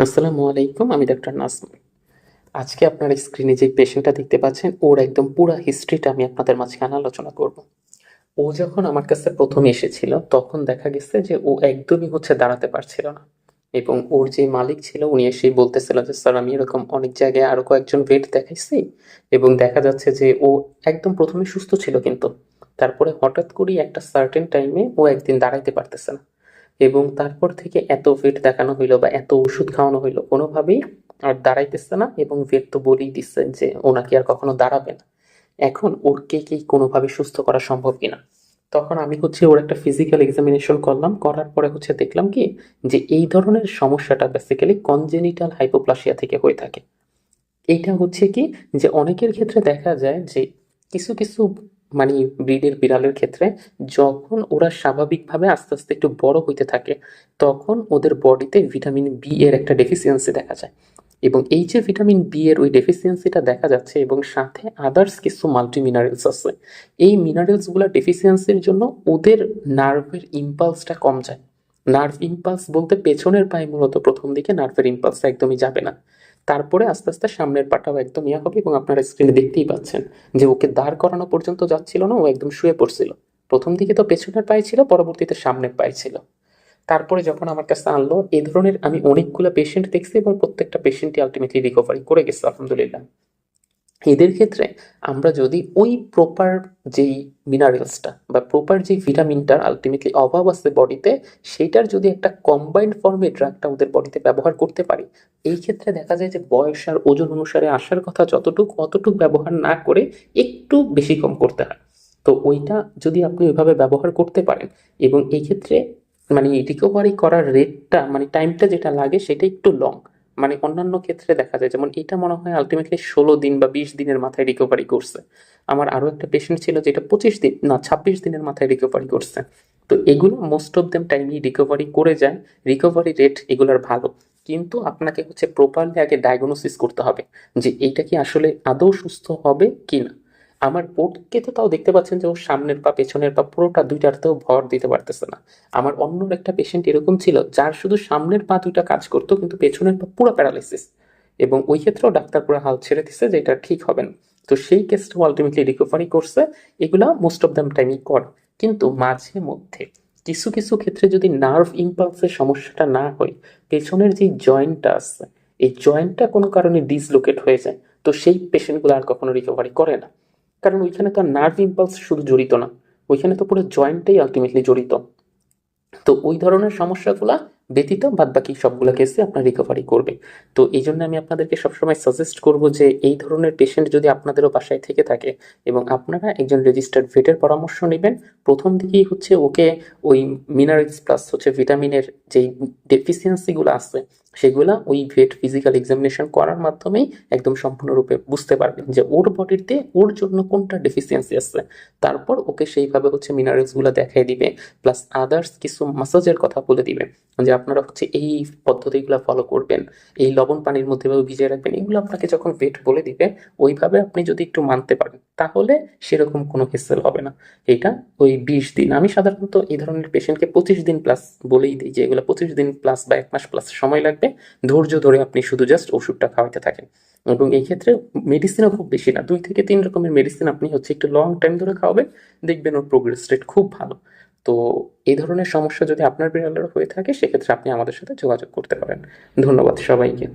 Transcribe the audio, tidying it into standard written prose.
আসসালামু আলাইকুম, আমি ডাক্তার নাজমুল। আজকে আপনার স্ক্রিনে যে পেশেন্টটা দেখতে পাচ্ছেন, ওর একদম পুরা হিস্ট্রিটা আমি আপনাদের মাঝখানে আলোচনা করব। ও যখন আমার কাছে প্রথম এসেছিল, তখন দেখা গেছে যে ও একদমই দাঁড়াতে পারছিল না। এবং ওর যে মালিক ছিল, উনি এসেই বলতেছিল যে, "স্যার, আমি এরকম অনেক জায়গায় আরো কয়েকজন ভেট দেখাইছি এবং দেখা যাচ্ছে যে ও একদম প্রথমে সুস্থ ছিল, কিন্তু তারপরে হঠাৎ করেই একটা সার্টেন টাইমে ও একদিন দাঁড়াইতে পারতেছে না। এবং তারপর থেকে এত ভেট দেখানো হইলো বা এত ওষুধ খাওয়ানো হইলো, কোনোভাবেই আর দাঁড়াইতেছে না। এবং ভেট তো বলেই দিচ্ছে যে ও নাকি আর কখনো দাঁড়াবে না। এখন ওরকে কি কোনোভাবে সুস্থ করা সম্ভব কিনা?" তখন আমি ওর একটা ফিজিক্যাল এক্সামিনেশন করলাম। করার পরে দেখলাম কি, যে এই ধরনের সমস্যাটা বেসিক্যালি কনজেনিটাল হাইপোপ্লাসিয়া থেকে হয়ে থাকে। এইটা কি, যে অনেকের ক্ষেত্রে দেখা যায় যে কিছু কিছু মানে ব্রিডের বিড়ালের ক্ষেত্রে যখন ওরা স্বাভাবিকভাবে আস্তে আস্তে একটু বড় হইতে থাকে, তখন ওদের বডিতে ভিটামিন বি এর একটা ডেফিসিয়েন্সি দেখা যায়। এবং এই যে ভিটামিন বি এর ওই ডেফিসিয়েন্সিটা দেখা যাচ্ছে, এবং সাথে আদার্স কিছু মাল্টি মিনারেলস আছে। এই মিনারেলসগুলোর ডেফিসিয়েন্সির জন্য ওদের নার্ভের ইম্পালসটা কম যায়। নার্ভ ইম্পালস বলতে পেছনের পায়ে মূলত প্রথম দিকে নার্ভের ইম্পালস একদমই যাবে না। তারপরে আস্তে আস্তে সামনের পাটাও একদম হবে, এবং আপনারা স্ক্রিনে দেখতেই পাচ্ছেন যে ওকে দাঁড় করানো পর্যন্ত যাচ্ছিল না, ও একদম শুয়ে পড়ছিল। প্রথম দিকে তো পেছনের পায়ে ছিল, পরবর্তীতে সামনের পায়ে ছিল। তারপরে যখন আমার কাছে আনলো, এই ধরনের আমি অনেকগুলো পেশেন্ট দেখছি এবং প্রত্যেকটা পেশেন্টই আলটিমেটলি রিকভারি করে গেছে, আলহামদুলিল্লাহ। এদের ক্ষেত্রে আমরা যদি ওই প্রপার যেই মিনারেলসটা বা প্রপার যেই ভিটামিনটার আলটিমেটলি অভাব আছে বডিতে, সেইটার যদি একটা কম্বাইন্ড ফর্মে ড্রাগটা ওদের বডিতে ব্যবহার করতে পারি, এই ক্ষেত্রে দেখা যায় যে বয়স আর ওজন অনুসারে আসার কথা যতটুক, অতটুক ব্যবহার না করে একটু বেশি কম করতে হয়। তো ওইটা যদি আপনি ওইভাবে ব্যবহার করতে পারেন, এবং এই ক্ষেত্রে রিকভারি করার রেটটা টাইমটা যেটা লাগে সেটা একটু লং। অন্যান্য ক্ষেত্রে দেখা যায়, যেমন এটা মনে হয় আলটিমেটলি 16 দিন বা 20 দিনের মাথায় রিকভারি করছে। আমার আরো একটা পেশেন্ট ছিল যেটা 25 দিন না 26 দিনের মাথায় রিকভারি করছে। তো এগুলো মোস্ট অফ দেম টাইমই রিকভারি করে যায়। রিকভারি রেট এগুলোর ভালো, কিন্তু আপনাকে প্রপারলি আগে ডায়াগনোসিস করতে হবে যে এইটা কি আসলে আদৌ সুস্থ হবে কিনা। আমার বোর্ডকে তো তাও দেখতে পাচ্ছেন যে ওর সামনের পা পেছনের পা পুরোটা দুইটাতেও ভর দিতে পারতেছে না। আমার অন্য একটা পেশেন্ট এরকম ছিল, যার শুধু সামনের পা দুইটা কাজ করতো, কিন্তু পেছনের পা পুরো প্যারালাইসিস। এবং ওই ক্ষেত্রেও ডাক্তার পুরো হাল ছেড়ে দিচ্ছে যে এটা ঠিক হবে না। তো সেই কেসটাও আলটিমেটলি রিকভারি করছে। এগুলা মোস্ট অফ দ্যাম টাইমই করে। কিন্তু মাঝে মধ্যে কিছু কিছু ক্ষেত্রে যদি নার্ভ ইম্পালসের সমস্যাটা না হয়, পেছনের যে জয়েন্টটা আছে, এই জয়েন্টটা কোনো কারণে ডিসলোকেট হয়ে যায়, তো সেই পেশেন্টগুলো আর কখনো রিকভারি করে না। কারণ ওইখানে তো নার্ভ ইম্পালস শুধু জড়িত না, ওইখানে তো পুরো জয়েন্টটাই আলটিমেটলি জড়িত। তো ওই ধরনের সমস্যাগুলা ব্যতীত বাদবাকি সবগুলো কেসে আপনার রিকভারি করবে। তো এই জন্য আমি আপনাদেরকে সবসময় সাজেস্ট করব যে এই ধরনের পেশেন্ট যদি আপনাদেরও বাসায় থেকে থাকে এবং আপনারা একজন রেজিস্টার্ড ভেটের পরামর্শ নেবেন, প্রথম দিকেই ওকে ওই মিনারেলস প্লাস ভিটামিনের যেই ডেফিসিয়েন্সিগুলো আছে, সেগুলা ওই ভেট ফিজিক্যাল এক্সামিনেশন করার মাধ্যমেই একদম সম্পূর্ণরূপে বুঝতে পারবেন যে ওর বডিতে ওর জন্য কোনটা ডেফিসিয়েন্সি আছে। তারপর ওকে সেইভাবে মিনারেলসগুলো দেখাই দিবে, প্লাস আদার্স কিছু মাসাজের কথা বলে দিবে যে আপনারা এই পদ্ধতিগুলো ফলো করবেন, এই লবণ পানির মধ্যে ভিজিয়ে রাখবেন। এগুলো আপনাকে যখন ভেট বলে দিবে, ওইভাবে আপনি যদি একটু মানতে পারেন, তাহলে সেরকম কোনো হেসেল হবে না। এটা ওই 20 দিন, আমি সাধারণত এই ধরনের পেশেন্টকে 25 দিন প্লাস বলেই দিই যে এগুলো 25 দিন প্লাস বা 1 মাস প্লাস সময় লাগবে। ধৈর্য ধরে আপনি শুধু জাস্ট ওষুধটা খাওয়াতে থাকেন। এবং এই ক্ষেত্রে মেডিসিনও খুব বেশি না, 2 থেকে 3 রকমের মেডিসিন আপনি একটু লং টাইম ধরে খাওয়াবেন, দেখবেন ওর প্রোগ্রেস রেট খুব ভালো। তো এই ধরনের সমস্যা যদি আপনার বিড়ালের হয়ে থাকে, সেক্ষেত্রে আপনি আমাদের সাথে যোগাযোগ করতে পারেন। ধন্যবাদ সবাইকে।